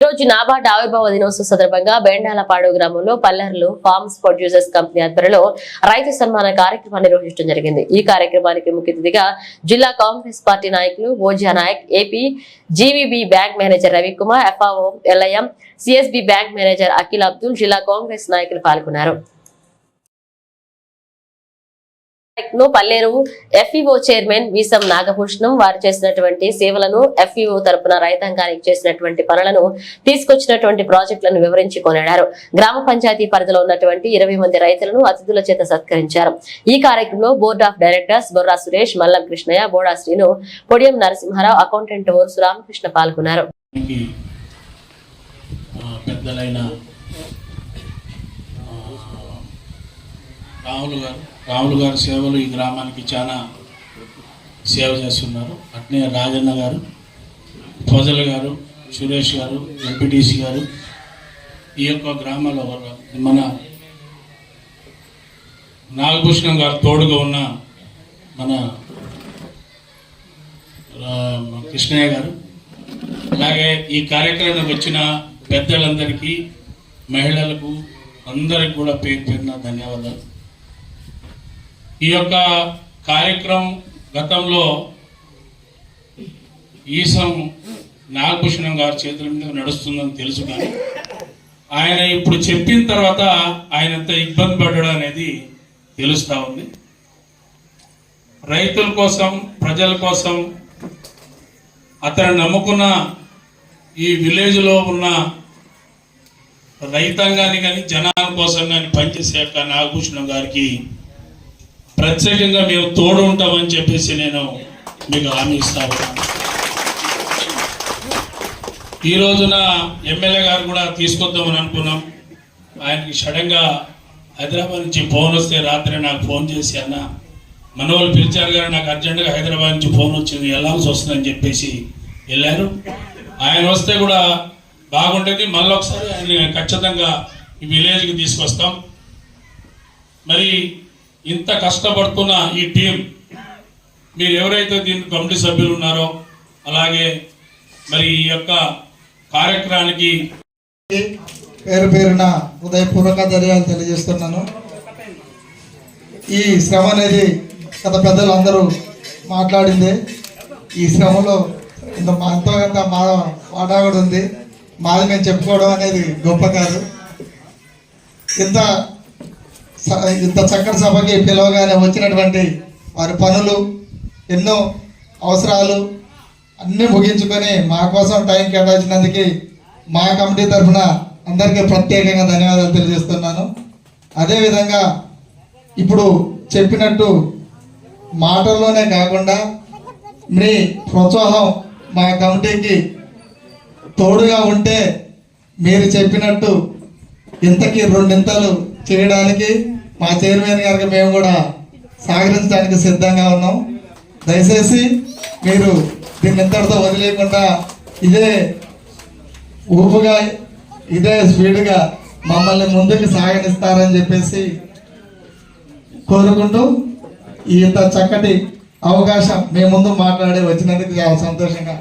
రోజు నాబార్డ్ ఆవిర్భావ దినోత్సవ సందర్భంగా బెండాలపాడు గ్రామంలో పల్లెర్లు ఫార్మ్స్ ప్రొడ్యూసర్స్ కంపెనీ ఆధ్వర్యంలో రైతు సన్మాన కార్యక్రమాన్ని నిర్వహించడం జరిగింది. ఈ కార్యక్రమానికి ముఖ్య అతిథిగా జిల్లా కాంగ్రెస్ పార్టీ నాయకులు Bhojya Naik, AP GVB bank manager Ravikumar, FAO LIM, CSB bank manager Akhil Abdul, జిల్లా కాంగ్రెస్ నాయకులు పాల్గొన్నారు. పల్లేరు ఎఫ్ఈఓ చైర్మన్ వీసం నాగభూషణం వారు చేసినటువంటి సేవలను, ఎఫ్ఈఓ తరపున రైతాంగానికి చేసినటువంటి పనులను, తీసుకొచ్చినటువంటి ప్రాజెక్టులను వివరించి కొనియాడారు. గ్రామ పంచాయతీ పరిధిలో ఉన్నటువంటి 20 మంది రైతులను అతిథుల చేత సత్కరించారు. ఈ కార్యక్రమంలో board of directors Borra Suresh, Mallam Krishnaiah, Boda Srinu, Podiyam Narasimharao, accountant Orsu Ramakrishna పాల్గొన్నారు. రాములు గారి సేవలు ఈ గ్రామానికి చాలా సేవ చేస్తున్నారు. అట్నే రాజన్న గారు, ఫజల్ గారు, సురేష్ గారు, ఎంపీటీసీ గారు, ఈ యొక్క గ్రామాల మన నాగభూషణం గారు తోడుగా ఉన్న మన కృష్ణయ్య గారు, అలాగే ఈ కార్యక్రమానికి వచ్చిన పెద్దలందరికీ, మహిళలకు అందరికి కూడా పేరు పేరున ధన్యవాదాలు. ఈ యొక్క కార్యక్రమం గతంలో ఈసం నాగభూషణం గారి చేతుల మీద నడుస్తుందని తెలుసు, కానీ ఆయన ఇప్పుడు చెప్పిన తర్వాత ఆయన ఎంత ఇబ్బంది పడ్డాడు అనేది తెలుస్తూ ఉంది. రైతుల కోసం, ప్రజల కోసం, అతను నమ్ముకున్న ఈ విలేజ్లో ఉన్న రైతాంగాన్ని కానీ, జనాల కోసం కానీ పనిచేసే యొక్క నాగభూషణం గారికి ప్రత్యేకంగా మేము తోడు ఉంటామని చెప్పేసి నేను మీకు హామీ ఇస్తాను. ఈ రోజున ఎమ్మెల్యే గారు కూడా తీసుకొద్దామని అనుకున్నాం. ఆయనకి సడన్గా హైదరాబాద్ నుంచి ఫోన్ వస్తే రాత్రి నాకు ఫోన్ చేసి, అన్న మన వాళ్ళు పిలిచారు కానీ నాకు అర్జెంటుగా హైదరాబాద్ నుంచి ఫోన్ వచ్చింది, వెళ్ళాల్సి వస్తుందని చెప్పేసి వెళ్ళారు. ఆయన వస్తే కూడా బాగుంటుంది. మళ్ళీ ఒకసారి ఆయన ఖచ్చితంగా ఈ విలేజ్కి తీసుకొస్తాం. మరి ఇంత కష్టపడుతున్న ఈ టీం, మీరు ఎవరైతే దీని కమిటీ సభ్యులు ఉన్నారో, అలాగే మరి ఈ యొక్క కార్యక్రమానికి పేరు పేరున హృదయపూర్వక ధన్యవాదాలు తెలియజేస్తున్నాను. ఈ శ్రమ అనేది గత పెద్దలు అందరూ మాట్లాడిందే. ఈ శ్రమలో ఎంతో కొంత మా వాటా కూడా ఉంది. మాది మేము చెప్పుకోవడం అనేది గొప్ప కాదు. ఇంత చక్కటి సభకి పిలవగానే వచ్చినటువంటి వారి పనులు, ఎన్నో అవసరాలు అన్నీ ముగించుకొని మా కోసం టైం కేటాయించినందుకు మా కమిటీ తరఫున అందరికీ ప్రత్యేకంగా ధన్యవాదాలు తెలియజేస్తున్నాను. అదేవిధంగా ఇప్పుడు చెప్పినట్టు మాటల్లోనే కాకుండా మీ ప్రోత్సాహం మా కమిటీకి తోడుగా ఉంటే మీరు చెప్పినట్టు ఇంతకీ 2 ఇంతలు చేయడానికి మా చైర్మన్ గారికి మేము కూడా సహకరించడానికి సిద్ధంగా ఉన్నాం. దయచేసి మీరు దీన్ని ఇంతటితో వదిలేయకుండా ఇదే ఊపుగా, ఇదే స్పీడ్గా మమ్మల్ని ముందుకు సాగనిస్తారని చెప్పేసి కోరుకుంటూ, ఇంత చక్కటి అవకాశం మీ ముందు మాట్లాడి వచ్చినందుకు చాలా సంతోషంగా